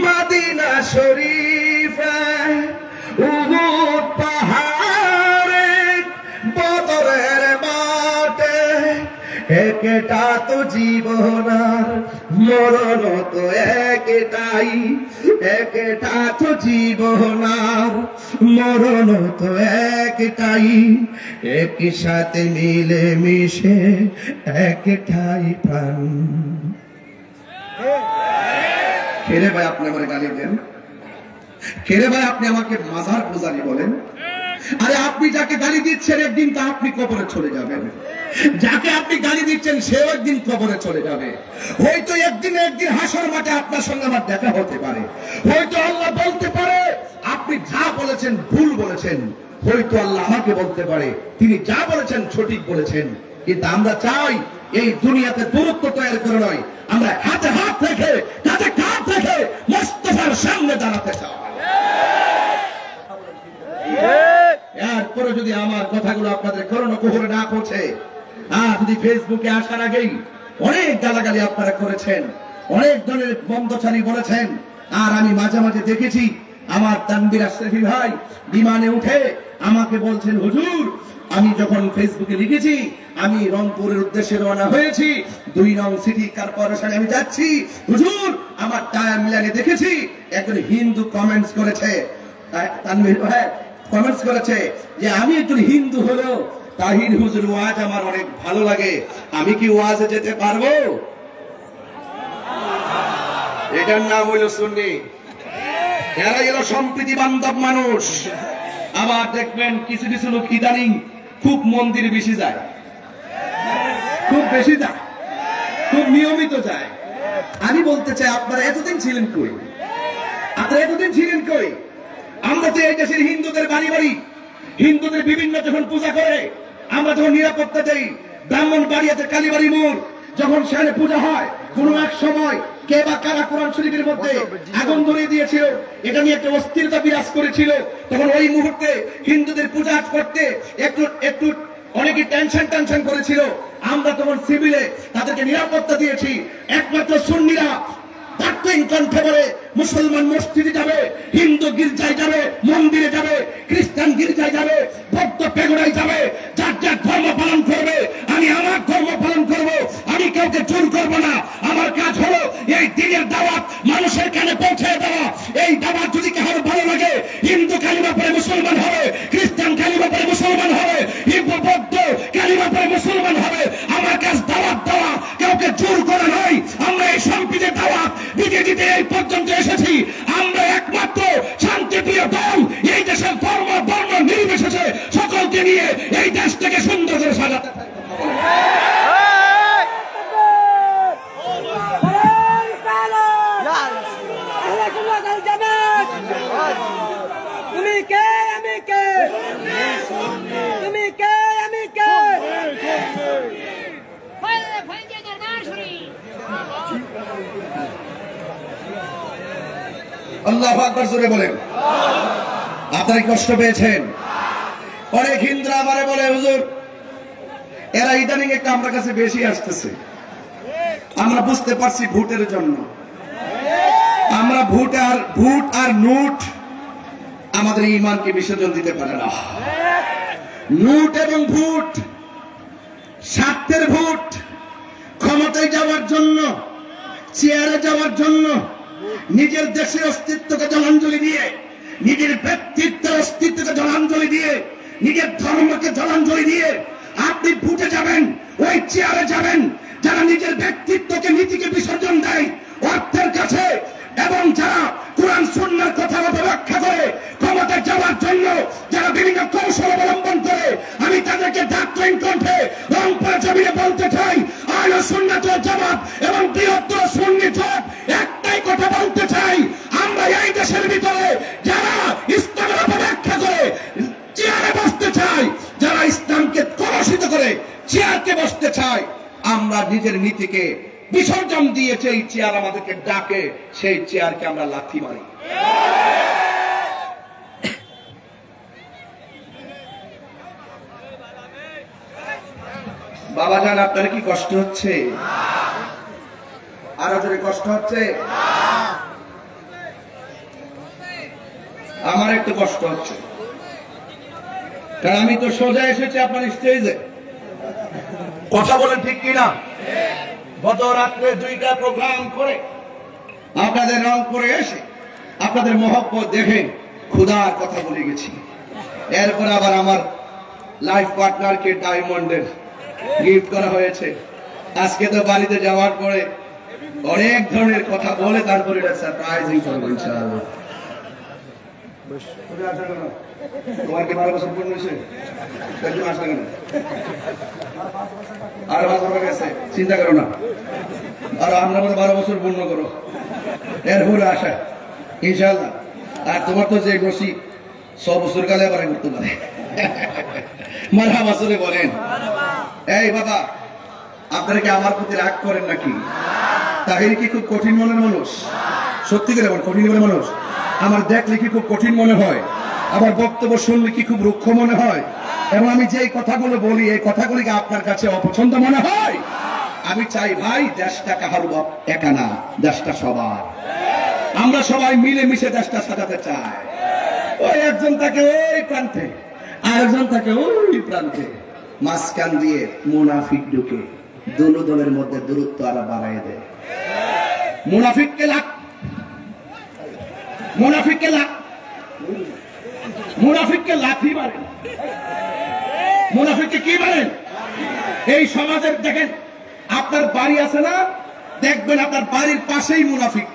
[SPEAKER 2] মদিনা শরীফে উহুদ পাহাড়ে বদরের মাঠে একটা তো জীবন আর মরণ তো একটাই, একটা তো জীবন আর মরণ তো একটাই, একই সাথে মিলে মিশে একটাই প্রাণ। খেরে ভাই আপনি আমার গালি দেন? খেরে ভাই আপনি আমাকে মাজার পূজারি বলেন? আরে আপনি যাকে গালি দিচ্ছেন একদিন তা আপনি কবরে চলে যাবেন, যাকে আপনি গালি দিচ্ছেন সেও একদিন কবরে চলে যাবে। হয়তো একদিন হাসর মাঠে আপনার সঙ্গে আমার দেখা হতে পারে, হয়তো আল্লাহ বলতে পারে আপনি যা বলেছেন ভুল বলেছেন, হয়তো আল্লাহ আমাকে বলতে পারে তিনি যা বলেছেন সঠিক বলেছেন। কিন্তু আমরা চাই এই দুনিয়াতে দূরত্ব তৈরি করে নয়, আমরা হাতে হাত রেখে কাঁধে কাঁধ রেখে মোস্তফার সামনে দাঁড়াতে চাই। এরপরে যদি আমার কথাগুলো আপনাদের কর্ণকুহরে না পৌঁছে, যদি ফেসবুকে আসার আগেই অনেক গালাগালি আপনারা করেছেন, অনেক ধরনের বন্ধছানি বলেছেন, আর আমি মাঝে মাঝে দেখেছি আমার তানভীর আশরাফি ভাই বিমানে উঠে আমাকে বলছেন, হুজুর আমি যখন ফেসবুকে লিখেছি আমি রংপুরের উদ্দেশ্যে রওনা হয়েছি, 2 নং সিটি কর্পোরেশনে আমি যাচ্ছি, হুজুর আমার টায়ার মিলানে দেখেছি একজন হিন্দু কমেন্টস করেছে, তানভীর ভাই কমেন্টস করেছে যে আমি একজন হিন্দু হলো তাহির হুজুর ওয়াজ আমার অনেক ভালো লাগে, আমি কি ওয়াজে যেতে পারবো? এটার নাম হইল সুন্নি। এরা এলো সম্প্রীতি বান্ধব মানুষ। আবার দেখবেন কিছু কিছু লোক ইদানিং খুব মন্দিরে বেশি যায়, খুব বেশি যায়, খুব নিয়মিত যায়। আমি বলতে চাই আপনারা এতদিন ছিলেন কই? আপনারা এতদিন ছিলেন কই? আমরা তো এই দেশের হিন্দুদের বাড়ি বাড়ি হিন্দুদের বিভিন্ন যখন পূজা করে আমরা যখন নিরাপত্তা দেই, ব্রাহ্মণবাড়িয়াতে কালীবাড়ি মোড় যখন সেখানে পূজা হয়, কোন এক সময় কে বা কারা কোরআন শরীফের মধ্যে আগুন ধরিয়ে দিয়েছিল, এটা নিয়ে একটা অস্থিরতা বিরাজ করেছিল, তখন ওই মুহূর্তে হিন্দুদের পূজা করতে একটু একটু অনেকে টেনশন করেছিল। আমরা তখন সিভিলে তাদেরকে নিরাপত্তা দিয়েছি। একমাত্র সুন্নিরা কণ্ঠে বলে মুসলমান মসজিদে যাবে, হিন্দু গির্জায় যাবে, মন্দিরে যাবে, খ্রিস্টান গির্জায় যাবে, বৌদ্ধ পেগোড়ায় যাবে, যার যার ধর্ম পালন করবে। আমি আমার ধর্ম পালন করব, আমি কাউকে জোর করব না। আমার কাজ হলো এই দিনের দাওয়াত মানুষের কানে পৌঁছে দেওয়া। এই দাওয়াত যদি কারো ভালো লাগে, হিন্দু কালিমা পড়ে মুসলমান হবে, খ্রিস্টান কালিমা পড়ে মুসলমান হবে, হিন্দু বৌদ্ধ কালিমা পড়ে মুসলমান হবে। আমার কাজ দাওয়াত দেওয়া, কাউকে জোর করা নয়। আমরা এই সম্প্রীতির দাওয়াত দিতে দিতে এই পর্যন্ত এসেছি। আমরা একমাত্র শান্তিপ্রিয় দল, এই দেশের ধর্ম বর্ণ নির্বিশেষে সকলকে নিয়ে এই দেশটাকে সুন্দর করে সাজাতে থাকবো।
[SPEAKER 1] তুমি কে আমি কে, তুমি কে আমি কে,
[SPEAKER 2] আল্লাহু আকবার জোরে বলেন। আপনারা কষ্ট পেয়েছেন? অনেক হিন্দুরা আমারে বলে, হুজুর এরা ইদানিং একটু আমার কাছে বেশি আসতেছে। আমরা বুঝতে পারছি ভোটের জন্য। আমরা ভোট আর নোট আমাদের ঈমানকে বিসর্জন দিতে পারে না। নোট এবং ভোট স্বার্থের ভোট, ক্ষমতায় যাওয়ার জন্য, চেয়ারে যাওয়ার জন্য, নিজের দেশের অস্তিত্বকে জলাঞ্জলি দিয়ে, নিজের ব্যক্তিত্বের অস্তিত্বকে জলাঞ্জলি দিয়ে, নিজের ধর্মকে জলাঞ্জলি দিয়ে আপনি ভোটে যাবেন, ওই চেয়ারে যাবেন যারা নিজের ব্যক্তিত্বকে নীতিকে বিসর্জন দেয় অর্থের কাছে, এবং যারা কোরআন সুন্নাহর কথা ব্যাখ্যা করে ক্ষমতায় যাওয়ার জন্য যারা বিভিন্ন কৌশল অবলম্বন করে, আমি তাদেরকে ডাক্তার কণ্ঠে রংপুরের জমিনে বলতে চাই, আহলে সুন্নাত ওয়াল জামাত এবং বৃহত্তর সুন্নি জোট একটাই কথা বলতে চাই, আমরা এই দেশের ভিতরে যারা ইসলামের অপব্যাখ্যা করে চেয়ারে বসতে চাই, যারা ইসলামকে কলুষিত করে চেয়ারকে বসতে চাই, আমরা নিজের নীতিকে বিসর্জন দিয়ে এই চেয়ার আমাদেরকে ডাকে, সেই চেয়ারকে আমরা লাথি মারি। বাবা জান আপনার কি কষ্ট হচ্ছে? আরো জোরে কষ্ট হচ্ছে? আমার একটু কষ্ট হচ্ছে, কারণ আমি তো সোজা এসেছি আপনার স্টেজে, কথা বলেন ঠিক কিনা? গত রাত্রে 2টা প্রোগ্রাম করে আপনাদের রংপুরে এসে আপনাদের মহব্বত দেখে ক্ষুধার কথা বলে গেছি। এরপর আবার আমার লাইফ পার্টনারকে ডায়মন্ডের গিফট করা হয়েছে। আজকে তো বাড়িতে যাওয়ার পরে অনেক ধরনের কথা বলে তারপরে এটা সারপ্রাইজিং করবো ইনশাআল্লাহ। তোমার কি 12 বছর পূর্ণ হয়েছে? আর 5 বছর গেছে, চিন্তা করো না, আর আমরা 12 বছর পূর্ণ করো, এরপরে আসা ইনশাআল্লাহ। আর তোমার তো যে বসি 100 বছর কালে আবার করতে পারে, মারহাবা বছরে বলেন। এই বাবা, আপনারা কি আমার প্রতি রাগ করেন নাকি? তাহির কি খুব কঠিন মনের মানুষ? সত্যি করে বলেন, কঠিন মনের মানুষ? আমার দেখলে কি খুব কঠিন মনে হয়? আমার বক্তব্য শুনলে কি খুব রুক্ষ মনে হয়? এবং আমি যে কথাগুলো বলি এই কথাগুলি কি আপনার কাছে অপছন্দ মনে হয়? আমি চাই ভাই, দেশটা কাহারু একা না, দেশটা সবার। আমরা সবাই মিলে মিশে দেশটা সাজাতে চাই। ওই একজন থাকে ওই প্রান্তে, আরেকজন থাকে ওই প্রান্তে, মাঝখান দিয়ে মুনাফিক ঢুকে দুনো দলের মধ্যে দূরত্ব আরো বাড়াই দেয়। মুনাফিককে লাথি মারেন, মুনাফিককে কি মারেন? এই সমাজের দেখেন, আপনার বাড়ি আছে না, দেখবেন আপনার বাড়ির পাশেই মুনাফিক।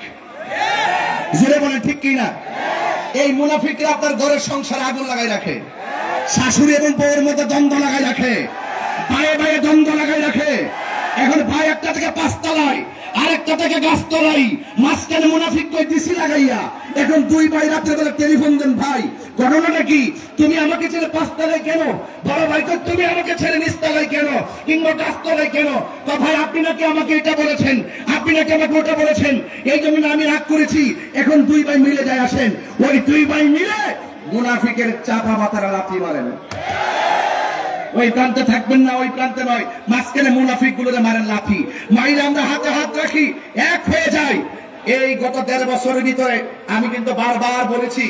[SPEAKER 2] জোরে বলেন ঠিক কিনা? এই মুনাফিকরা আপনার ঘরের সংসারে আগুন লাগাই রাখে, শাশুড়ি এবং বউয়ের মধ্যে দ্বন্দ্ব লাগাই রাখে, ভাইয়ে ভাইয়ে দ্বন্দ্ব লাগাই রাখে। এখন ভাই একটা থেকে 5 তলায়, আরেকটা থেকে 10 তলায়, মাঝখানে মুনাফিক কই দিছি লাগাইয়া। এখন 2 ভাই রাত্রে বেলা টেলিফোন দেন, ভাই ঘটনাটা কি? তুমি আমাকে ছেড়ে 5 তলায় কেন? বড় ভাই কই তুমি আমাকে ছেড়ে 9 তলায় কেন, কিংবা 10 তলায় কেন? তো ভাই আপনি নাকি আমাকে এটা বলেছেন, আপনি নাকি আমাকে ওটা বলেছেন, এই জন্য আমি রাগ করেছি। এখন 2 ভাই মিলে যায় আসেন, ওই 2 ভাই মিলে মুনাফিকের চাপা মাথার লাথি মারেন। ওই প্রান্তে থাকবেন না, ওই প্রান্তে নয়, মাঝখানে মুনাফিক গুলোরে মারেন লাথি মাইলে আমরা হাতে হাত রাখি, এক হয়ে যায়। এই গত 1.5 বছরের ভিতরে আমি কিন্তু বারবার বলেছি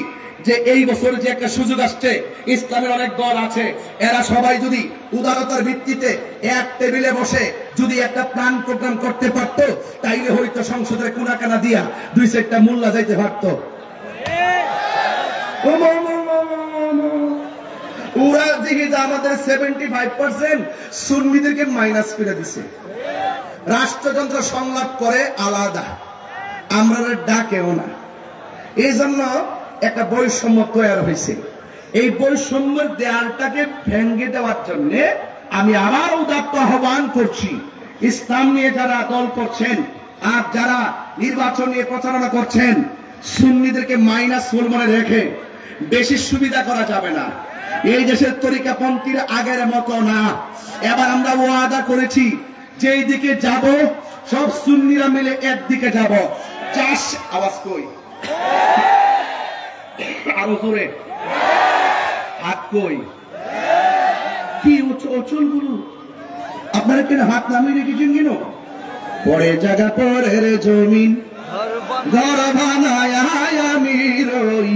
[SPEAKER 2] যে এই বছর যে একটা সুযোগ আসছে, ইসলামের অনেক দল আছে, এরা সবাই যদি উদারতার ভিত্তিতে এক টেবিলে বসে যদি একটা প্ল্যান প্রোগ্রাম করতে পারত, তাইলে হয়তো সংসদের কোনাকানা দিয়া 2-4টা মোল্লা যাইতে পারত। ওরা দেখি যে আমাদের 75% সুন্নিদেরকে মাইনাস করে দিছে। রাষ্ট্রযন্ত্র সংলাপ করে আলাদা, আমরা ডাকেও না। এই জন্য একটা বৈষম্য তৈরি হয়েছে। এই বৈষম্যের দেয়ালটাকে ভেঙে দেওয়ার জন্য আমি আবার উদাত্ত আহ্বান করছি, ইসলাম নিয়ে যারা দল করছেন আর যারা নির্বাচন নিয়ে প্রচারণা করছেন, সুন্নিদেরকে মাইনাস মনে রেখে বেশি সুবিধা করা যাবে না। এই দেশের তরিকাপন্থীর আগের মতো না। এবার আমরা ওয়াদা করেছি যে এই দিকে যাব, সব সুন্নিরা মিলে একদিকে যাব। চাষ আওয়াজ কই, আরো জোরে হাত কই, কি অচল গুরু আপনারা কেন হাত নামিয়ে রেখেছেন কেন? পরে জায়গা পরের জমিন ঘর বানায় আমি রই,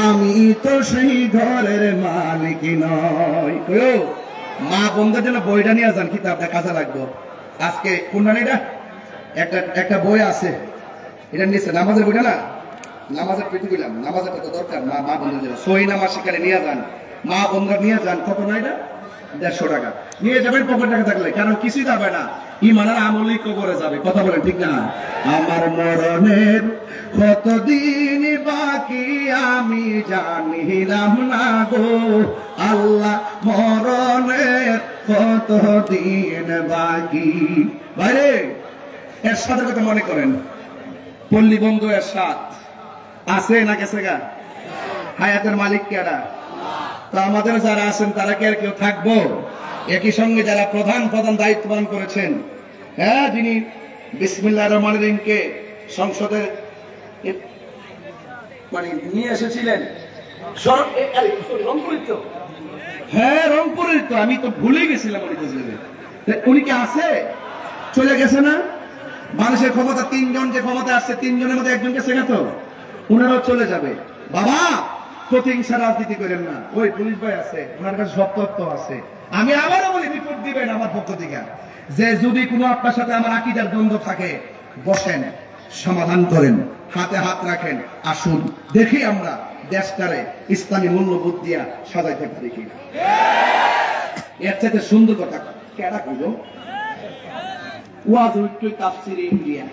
[SPEAKER 2] আমি তো সেই ঘরের মালিক নয়। মা বন্ধুর জন্য বইটা নিয়ে যান, কিতাবটা কাজে লাগবে। আজকে কোনটা একটা বই আছে, এটা নিয়েছে নামাজের বইটা না, নামাজের পেটে দিলাম, নামাজের তো দরকার, মা বন্ধুর জন্য সহি নামাজ শিকারে নিয়ে যান, মা বন্ধুরা নিয়ে যান। কত না এটা? 150 টাকা নিয়ে যাবেন পকেট টাকা থাকলে, কারণ কিছুই যাবে না, ইমানের আমলই কবরে যাবে। কথা বলেন ঠিক না? আমার মরণের কতদিন বাকি আমি জানিলাম না গো আল্লাহ, মরণের কতদিন বাকি। বাইরে এরশাদের কথা মনে করেন, পল্লী বন্ধু এরশাদ আছে না গেছে গা? হায়াতের মালিক কেডা? তো আমাদের যারা আছেন তারা কি আর কেউ থাকবো? একই সঙ্গে যারা প্রধান দায়িত্ব পালন করেছেন, হ্যাঁ, যিনি বিসমিল্লাহির রহমানির রহিমকে সংসদে মানে নিয়ে এসেছিলেন, রংপুরের তো, হ্যাঁ রংপুরের তো, আমি তো ভুলে গেছিলাম। উনি কি আছে? চলে গেছে না? মানুষের ক্ষমতা, তিনজন যে ক্ষমতা আসছে, তিনজনের মধ্যে একজনকে শেখাতো, উনারাও চলে যাবে। বাবা, প্রতিহিংসা রাজনীতি করেন না। ওই পুলিশ ভাই আছে, ওনার কাছে সব তথ্য আছে। আমি আবারও বলি, রিপোর্ট দিবেন আমার পক্ষ থেকে, যে যদি কোনো আপনার সাথে আমার আকীদার দ্বন্দ্ব থাকে, বসেন, সমাধান করেন, হাতে হাত রাখেন, আসুন দেখি আমরা দেশটারে ইসলামী মূল্যবোধ দিয়া সাজাইতে পারি কিনা। এর চাইতে সুন্দর কথা কেডা কইল? ওয়াজ হইতো তাফসিরে ইন্ডিয়া,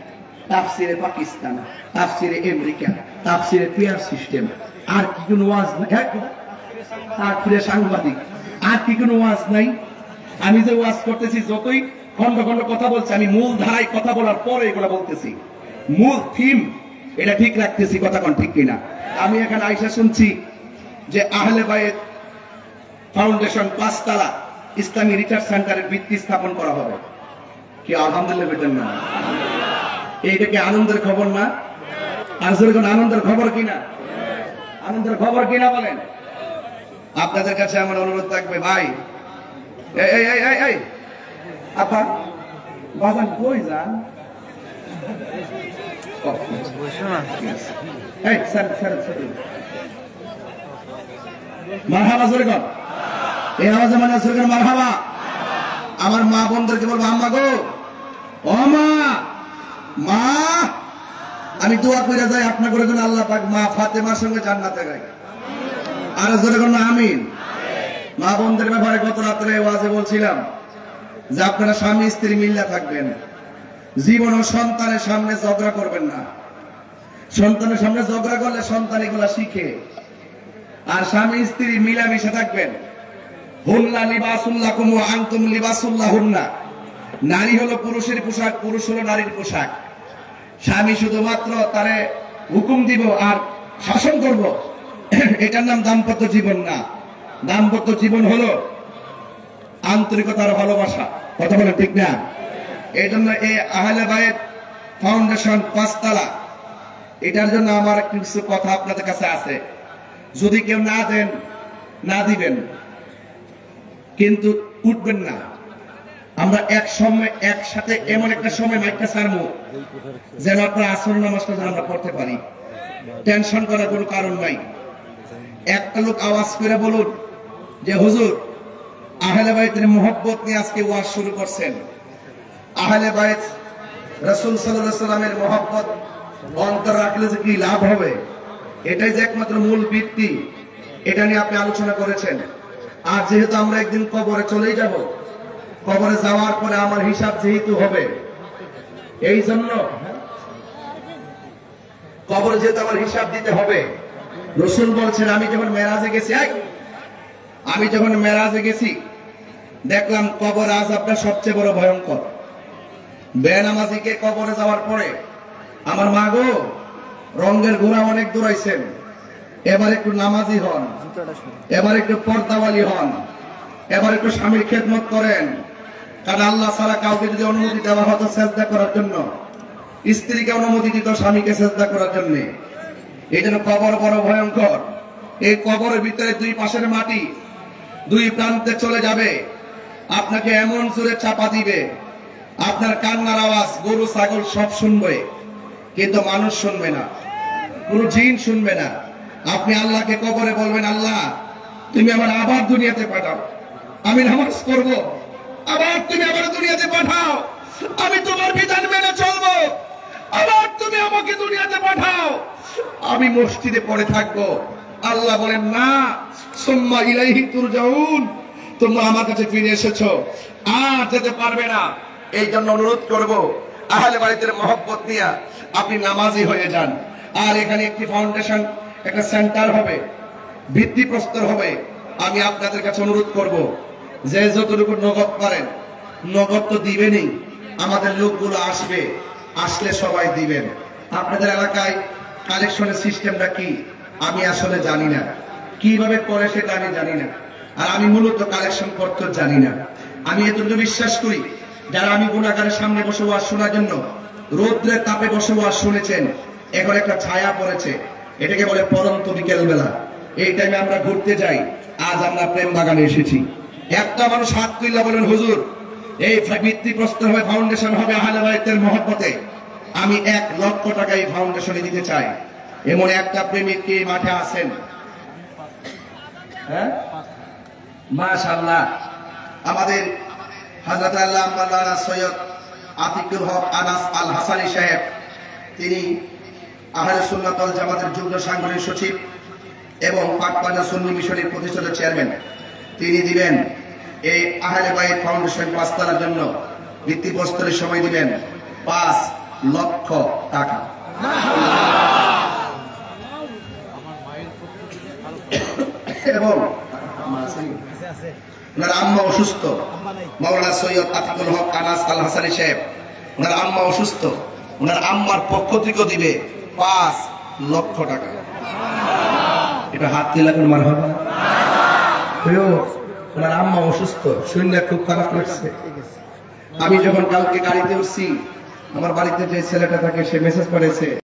[SPEAKER 2] তাফসিরে পাকিস্তান, তাফসিরে আমেরিকা, তাফসিরে পেয়ার সিস্টেম। আর কি কোনো ওয়াজ নাই? আর ফিরে সাংবাদিক, আর কি কোনো ওয়াজ নাই? আমি যে ওয়াজ করতেছি, যতই খন্ড খন্ড কথা বলছি, আমি মূল ধারায় কথা বলার পরে এগুলো বলতেছি, মূল থিম এটা ঠিক রাখতেছি। কথা কোন ঠিক কিনা? আমি এখানে আইসা শুনছি যে আহলে বায়েত ফাউন্ডেশন 5 তলা ইসলামী রিসার্চ সেন্টারের ভিত্তি স্থাপন করা হবে। কি আলহামদুলিল্লাহ বলেন না? এইটা কি আনন্দের খবর না? আর যেরকম আনন্দের খবর কিনা? আনন্দের খবর কিনা বলেন? আপনাদের কাছে আমার অনুরোধ থাকবে, ভাই, এই এই এই এই আপা বাজান কই যান? এই স্যার স্যার স্যার মারহাবা জোরে কর। এই আওয়াজে মানে জোরে কর মারহাবা। আমার মা বোনদেরকে বলবো, আম্মা গো, ও মা, মা, আমি দোয়া করে যাই আপনার করে যেন আল্লাহ পাক মা ফাতেমার সঙ্গে জান্নাতে গায়। আর জোরে কর না আমিন। মা বোনদের ব্যাপারে গত রাত্রে ওয়াজে বলছিলাম যে আপনারা স্বামী স্ত্রী মিল্লা থাকবেন, জীবন ও সন্তানের সামনে ঝগড়া করবেন না। সন্তানের সামনে ঝগড়া করলে সন্তান এগুলা শিখে। আর স্বামী স্ত্রী মিলামিশে থাকবেন। হুন্না লিবাসুল্লাকুম ওয়া আনতুম লিবাসুল্লাহুন্না। নারী হলো পুরুষের পোশাক, পুরুষ হলো নারীর পোশাক। স্বামী শুধুমাত্র তারে হুকুম দিব আর শাসন করব, এটার নাম দাম্পত্য জীবন না। দাম্পত্য জীবন হলো আন্তরিকতার ভালোবাসা। কথা বলে ঠিক না? এই জন্য এই আহলে বায়েত ফাউন্ডেশন 5 তলা, এটার জন্য আমার কিছু কথা আপনাদের কাছে আছে। যদি কেউ না দেন, না দিবেন, কিন্তু উঠবেন না। আমরা এক সময় একসাথে এমন একটা সময় মাইকটা ছাড়বো যেন আপনার আসর নামাজটা যেন আমরা পড়তে পারি। টেনশন করার কোনো কারণ নাই। একটা লোক আওয়াজ করে বলুন যে হুজুর, আহলে বায়েতের মহব্বত নিয়ে আজকে ওয়াজ শুরু করছেন। আহলে বায়েত রাসূল সাল্লাল্লাহু আলাইহি ওয়াসাল্লামের মহব্বত অন্তর রাখলে যে কি লাভ হবে, এটাই যে একমাত্র মূল ভিত্তি। এটা নিয়ে আপনি আলোচনা করেছেন। আর যেহেতু আমরা একদিন কবরে চলেই যাব, কবরে যাওয়ার পরে আমার হিসাব যেহেতু হবে, এই জন্য কবরে যেহেতু আমার হিসাব দিতে হবে, রাসূল বলছেন, আমি যখন মেরাজে গেছি দেখলাম কবর আযাবটা সবচেয়ে বড় ভয়ঙ্কর। বেনামাজিকে কবরে যাওয়ার পরে আমার মা গো, রঙের ঘোড়া অনেক দৌড়াইছেন, এবার একটু নামাজি হন, এবার একটু পর্দাওয়ালি হন, এবার একটু স্বামীর খেদমত করেন। কারণ আল্লাহ ছাড়া কাউকে যদি অনুমতি দেওয়া হতো সেজদা করার জন্য, স্ত্রীকে অনুমতি দিত স্বামীকে সেজদা করার জন্য। এই জন্য কবর বড় ভয়ঙ্কর। এই কবরের ভিতরে দুই পাশের মাটি দুই প্রান্তে চলে যাবে, আপনাকে এমন জোরে চাপা দিবে, আপনার কান্নার আওয়াজ গরু ছাগল সব শুনবে, কিন্তু মানুষ শুনবে না, কোন জিন শুনবে না। আপনি আল্লাহকে কবরে বলবেন, আল্লাহ তুমি আমার আবার দুনিয়াতে পাঠাও, আমি নামাজ করব, আবার তুমি আমার দুনিয়াতে পাঠাও, আমি তোমার বিধান মেনে চলবো, আবার তুমি আমাকে দুনিয়াতে পাঠাও, আমি মসজিদে পড়ে থাকবো। আল্লাহ বলেন, না, সুম্মা ইলাইহি তুরজাউন, তোমরা আমার কাছে ফিরে এসেছো, আর যেতে পারবে না। এই জন্য অনুরোধ করব, আহলে বায়েতের মহব্বত নিয়ে আপনি নামাজি হয়ে যান। আর এখানে একটি ফাউন্ডেশন, একটা সেন্টার হবে, ভিত্তিপ্রস্তর হবে। আমি আপনাদের কাছে অনুরোধ করব, যে যতটুকু নগদ পারেন, নগদ তো দিবেনই, আমাদের লোকগুলো আসবে, আসলে সবাই দিবেন। আপনাদের এলাকায় কালেকশনের সিস্টেমটা কি আমি আসলে জানি না, কিভাবে করে সেটা আমি জানি না। আর আমি মূলত কালেকশন করতে জানি না। আমি এতটুকু বিশ্বাস করি, যারা আমি গুনাহগারের সামনে বসে ওয়াজ শোনার জন্য রৌদ্রের তাপে বসে ওয়াজ শুনেছেন, এখন একটা ছায়া পড়েছে, এটাকে বলে পরন্ত বিকেল বেলা। এই টাইমে আমরা ঘুরতে যাই। আজ আমরা প্রেম বাগানে এসেছি। একটা মানুষ হাত তুললা বলেন, হুজুর এই ভিত্তিপ্রস্তর হবে, ফাউন্ডেশন হবে আহলে বাইতের মহব্বতে। আমি 1 লক্ষ টাকা এই ফাউন্ডেশনে দিতে চাই। এমন একটা প্রেমিক কি মাঠে আছেন? হ্যাঁ, মাশাআল্লাহ। আমাদের হযরত আল্লাহ মাওলানা সৈয়দ আতিকুল হক আনাস আল হাসানী সাহেব, তিনি আহলে সুন্নাত ওয়াল জামাতের যুগ্ম সাংগঠনিক সচিব এবং পাকপানা সুন্নি মিশনের প্রতিষ্ঠাতা চেয়ারম্যান। তিনি দিবেন এই আহলে বাইত ফাউন্ডেশন 5 তলার জন্য ভিত্তিপ্রস্তরের সময় দিবেন 5 লক্ষ টাকা। এবং ওনার আম্মা অসুস্থ, মাওলানা সৈয়দ আতিকুল হক আনাস আল হাসানী সাহেব, ওনার আম্মা অসুস্থ, ওনার আম্মার পক্ষ থেকে দিবে 5 লক্ষ টাকা। এটা হাত দিয়ে লাগবে মারহাবা। ওনার আম্মা অসুস্থ, শুনলে খুব খারাপ লাগছে। আমি যখন কালকে গাড়িতে উঠছি, আমার বাড়িতে যে ছেলেটা থাকে সে মেসেজ করেছে,